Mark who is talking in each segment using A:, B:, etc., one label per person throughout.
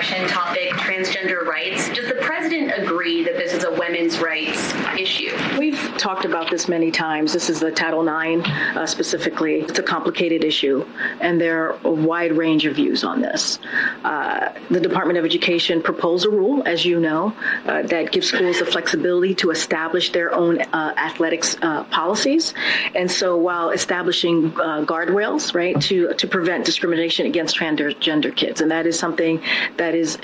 A: election topic, transgender rights. Does the president agree that this is a women's rights issue?
B: We've talked about this many times. This is the Title IX specifically. It's a complicated issue, and there are a wide range of views on this. The Department of Education proposed a rule, as you know, that gives schools the flexibility to establish their own athletics policies. And so while establishing guardrails, right, to prevent discrimination against transgender kids. And that is something that is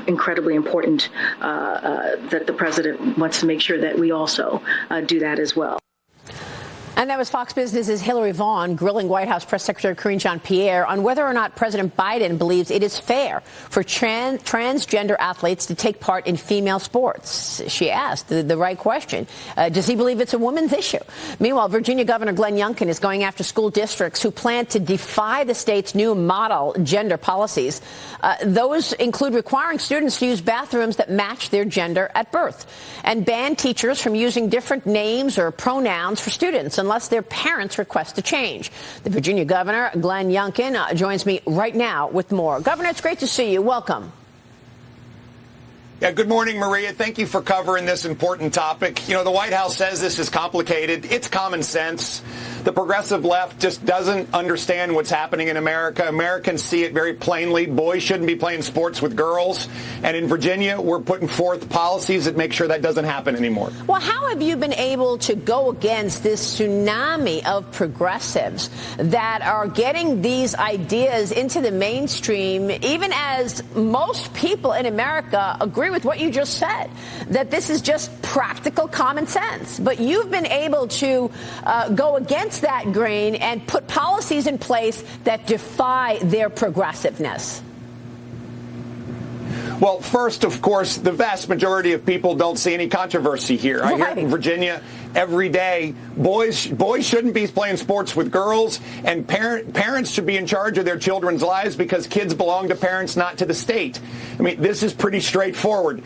B: incredibly important that the president wants to make sure that we also do that as well.
C: And that was Fox Business's Hillary Vaughn grilling White House Press Secretary Karine Jean-Pierre on whether or not President Biden believes it is fair for transgender athletes to take part in female sports. She asked the right question. Does he believe it's a woman's issue? Meanwhile, Virginia Governor Glenn Youngkin is going after school districts who plan to defy the state's new model gender policies. Those include requiring students to use bathrooms that match their gender at birth and ban teachers from using different names or pronouns for students unless their parents request a change. The Virginia Governor, Glenn Youngkin, joins me right now with more. Governor, it's great to see you. Welcome.
D: Yeah, good morning, Maria. Thank you for covering this important topic. You know, the White House says this is complicated. It's common sense. The progressive left just doesn't understand what's happening in America. Americans see it very plainly. Boys shouldn't be playing sports with girls. And in Virginia, we're putting forth policies that make sure that doesn't happen anymore.
C: Well, how have you been able to go against this tsunami of progressives that are getting these ideas into the mainstream, even as most people in America agree with what you just said, that this is just practical common sense? But you've been able to go against that grain and put policies in place that defy their progressiveness.
D: Well, first, of course, the vast majority of people don't see any controversy here. I hear it in Virginia every day. Boys shouldn't be playing sports with girls, and parents should be in charge of their children's lives because kids belong to parents, not to the state. I mean, this is pretty straightforward.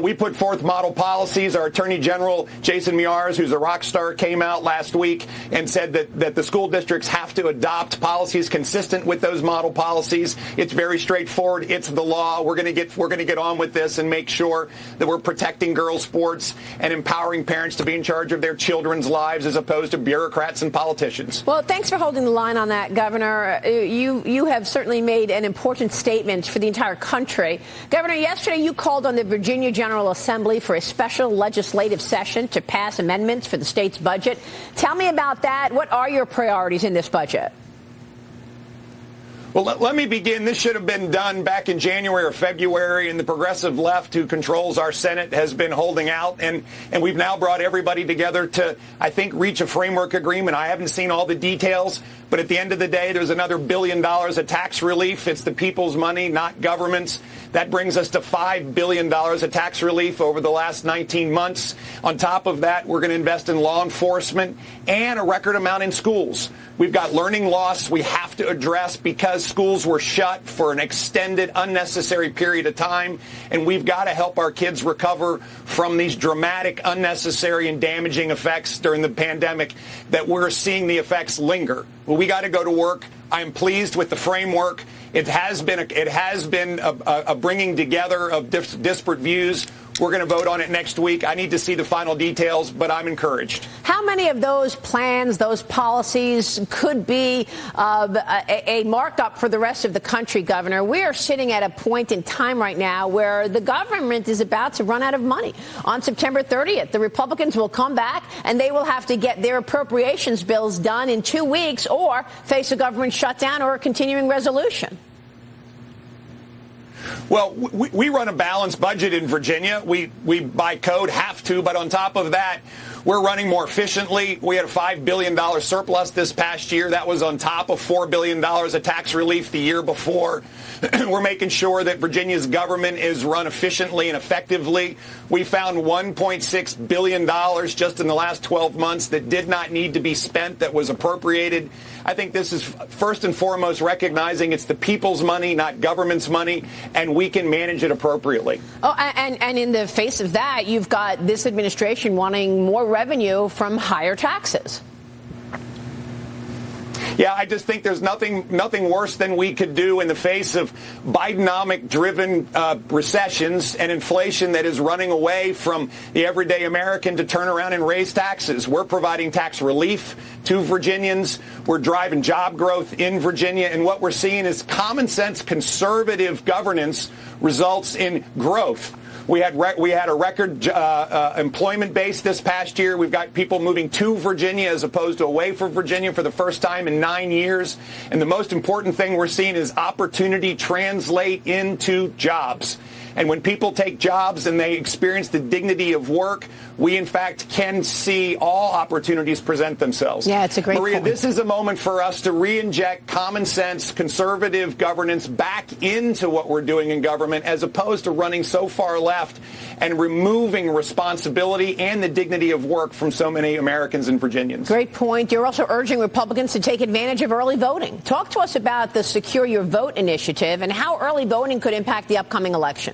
D: We put forth model policies. Our Attorney General, Jason Miyares, who's a rock star, came out last week and said that the school districts have to adopt policies consistent with those model policies. It's very straightforward. It's the law. We're going to get on with this and make sure that we're protecting girls' sports and empowering parents to be in charge of their children's lives as opposed to bureaucrats and politicians.
C: Well, thanks for holding the line on that, Governor. You have certainly made an important statement for the entire country. Governor, yesterday you called on the Virginia General Assembly for a special legislative session to pass amendments for the state's budget. Tell me about that. What are your priorities in this budget?
D: Well, let me begin. This should have been done back in January or February, and the progressive left who controls our Senate has been holding out, and we've now brought everybody together to, I think, reach a framework agreement. I haven't seen all the details, but at the end of the day, there's another $1 billion of tax relief. It's the people's money, not government's. That brings us to $5 billion of tax relief over the last 19 months. On top of that, we're going to invest in law enforcement and a record amount in schools. We've got learning loss we have to address because schools were shut for an extended, unnecessary period of time, and we've got to help our kids recover from these dramatic, unnecessary, and damaging effects during the pandemic that we're seeing the effects linger. Well, we got to go to work. I'm pleased with the framework. It has been a bringing together of disparate views. We're going to vote on it next week. I need to see the final details, but I'm encouraged.
C: How many of those plans, those policies could be a markup for the rest of the country, Governor? We are sitting at a point in time right now where the government is about to run out of money. On September 30th, the Republicans will come back and they will have to get their appropriations bills done in 2 weeks or face a government shutdown or a continuing resolution.
D: Well, we run a balanced budget in Virginia. We by code have to, but on top of that, we're running more efficiently. We had a $5 billion surplus this past year. That was on top of $4 billion of tax relief the year before. We're making sure that Virginia's government is run efficiently and effectively. We found $1.6 billion just in the last 12 months that did not need to be spent, that was appropriated. I think this is first and foremost recognizing it's the people's money, not government's money, and we can manage it appropriately.
C: Oh, and in the face of that, you've got this administration wanting more revenue from higher taxes.
D: Yeah, I just think there's nothing worse than we could do in the face of Bidenomic-driven recessions and inflation that is running away from the everyday American to turn around and raise taxes. We're providing tax relief to Virginians. We're driving job growth in Virginia. And what we're seeing is common sense conservative governance results in growth. We had a record employment base this past year. We've got people moving to Virginia as opposed to away from Virginia for the first time in 9 years. And the most important thing we're seeing is opportunity translate into jobs. And when people take jobs and they experience the dignity of work, we, in fact, can see all opportunities present themselves.
C: Yeah, it's a great
D: Maria,
C: point.
D: this is a moment for us to re-inject common sense, conservative governance back into what we're doing in government, as opposed to running so far left and removing responsibility and the dignity of work from so many Americans and Virginians.
C: Great point. You're also urging Republicans to take advantage of early voting. Talk to us about the Secure Your Vote initiative and how early voting could impact the upcoming election.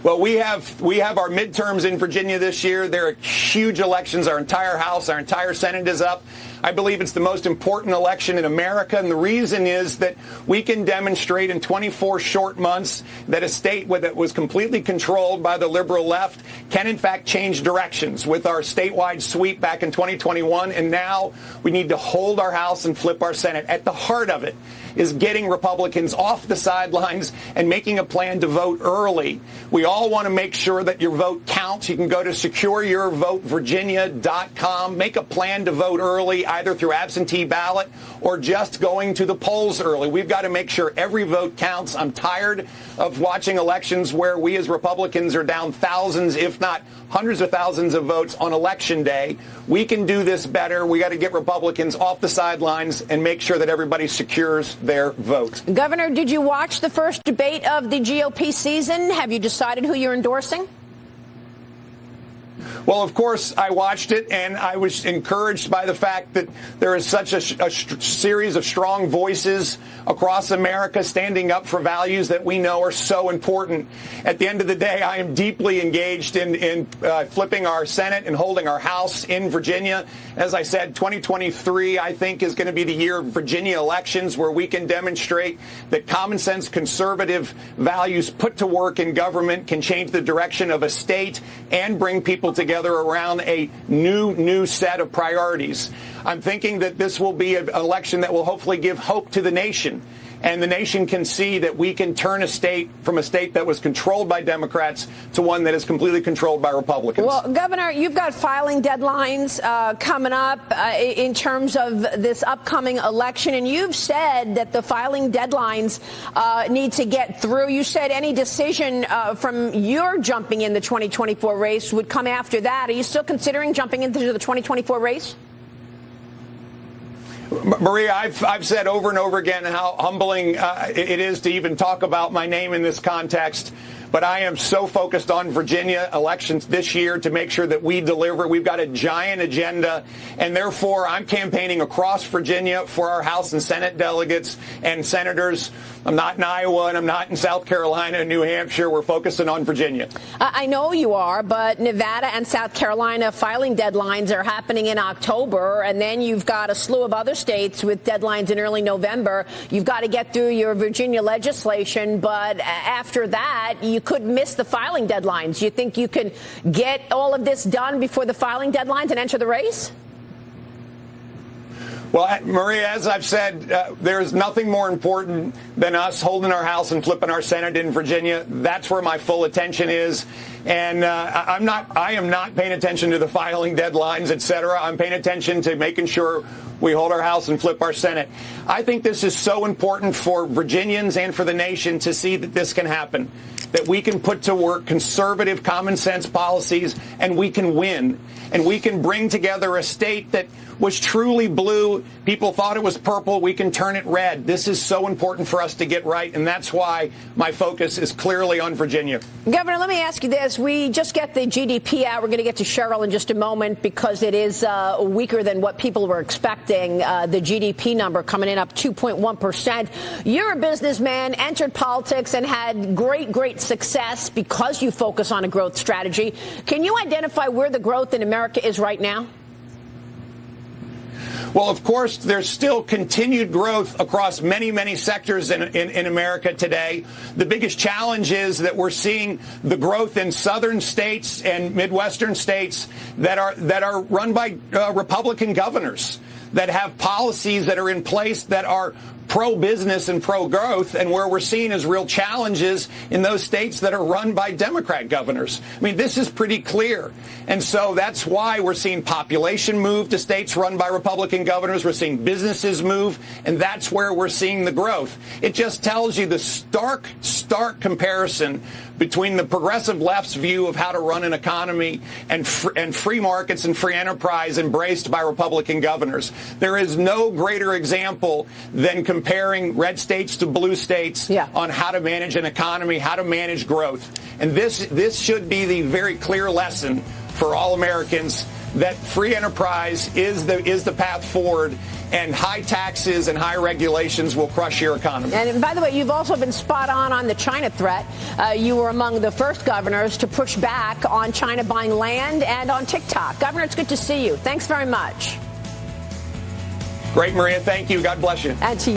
D: Well, we have our midterms in Virginia this year. There are huge elections. Our entire House, our entire Senate is up. I believe it's the most important election in America, and the reason is that we can demonstrate in 24 short months that a state that was completely controlled by the liberal left can, in fact, change directions with our statewide sweep back in 2021, and now we need to hold our House and flip our Senate. At the heart of it is getting Republicans off the sidelines and making a plan to vote early. We all want to make sure that your vote counts. You can go to secureyourvotevirginia.com, make a plan to vote early, either through absentee ballot or just going to the polls early. We've got to make sure every vote counts. I'm tired of watching elections where we as Republicans are down thousands, if not hundreds of thousands of votes on election day. We can do this better. We got to get Republicans off the sidelines and make sure that everybody secures their vote.
C: Governor, did you watch the first debate of the GOP season? Have you decided who you're endorsing?
D: Well, of course, I watched it, and I was encouraged by the fact that there is such a series of strong voices across America standing up for values that we know are so important. At the end of the day, I am deeply engaged in flipping our Senate and holding our House in Virginia. As I said, 2023, I think, is going to be the year of Virginia elections where we can demonstrate that common sense conservative values put to work in government can change the direction of a state and bring people together around a new set of priorities. I'm thinking that this will be an election that will hopefully give hope to the nation. And the nation can see that we can turn a state from a state that was controlled by Democrats to one that is completely controlled by Republicans.
C: Well, Governor, you've got filing deadlines coming up in terms of this upcoming election, and you've said that the filing deadlines need to get through. You said any decision from your jumping in the 2024 race would come after that. Are you still considering jumping into the 2024 race?
D: Maria, I've said over and over again how humbling it is to even talk about my name in this context. But I am so focused on Virginia elections this year to make sure that we deliver. We've got a giant agenda, and therefore I'm campaigning across Virginia for our House and Senate delegates and senators. I'm not in Iowa, and I'm not in South Carolina and New Hampshire. We're focusing on Virginia.
C: I know you are, but Nevada and South Carolina filing deadlines are happening in October, and then you've got a slew of other states with deadlines in early November. You've got to get through your Virginia legislation, but after that, you could miss the filing deadlines. You think you can get all of this done before the filing deadlines and enter the race?
D: Well, Maria, as I've said, there's nothing more important than us holding our House and flipping our Senate in Virginia. That's where my full attention is. And I am not paying attention to the filing deadlines, et cetera. I'm paying attention to making sure we hold our House and flip our Senate. I think this is so important for Virginians and for the nation to see that this can happen, that we can put to work conservative, common sense policies, and we can win. And we can bring together a state that was truly blue. People thought it was purple. We can turn it red. This is so important for us to get right, and that's why my focus is clearly on Virginia.
C: Governor, let me ask you this. We just get the GDP out. We're going to get to Cheryl in just a moment because it is weaker than what people were expecting. The GDP number coming in up 2.1%. You're a businessman, entered politics, and had great success because you focus on a growth strategy. Can you identify where the growth in America is right now?
D: Well, of course, there's still continued growth across many, many sectors in America today. The biggest challenge is that we're seeing the growth in southern states and Midwestern states that are run by Republican governors that have policies that are in place that are pro-business and pro-growth, and where we're seeing is real challenges in those states that are run by Democrat governors. I mean, this is pretty clear. And so that's why we're seeing population move to states run by Republican governors. We're seeing businesses move, and that's where we're seeing the growth. It just tells you the stark comparison between the progressive left's view of how to run an economy and free markets and free enterprise embraced by Republican governors. There is no greater example than comparing red states to blue states on how to manage an economy, how to manage growth. And this should be the very clear lesson for all Americans that free enterprise is the path forward, and high taxes and high regulations will crush your economy.
C: And by the way, you've also been spot on the China threat. You were among the first governors to push back on China buying land and on TikTok. Governor, it's good to see you. Thanks very much.
D: Great, Maria. Thank you. God bless you.
C: And to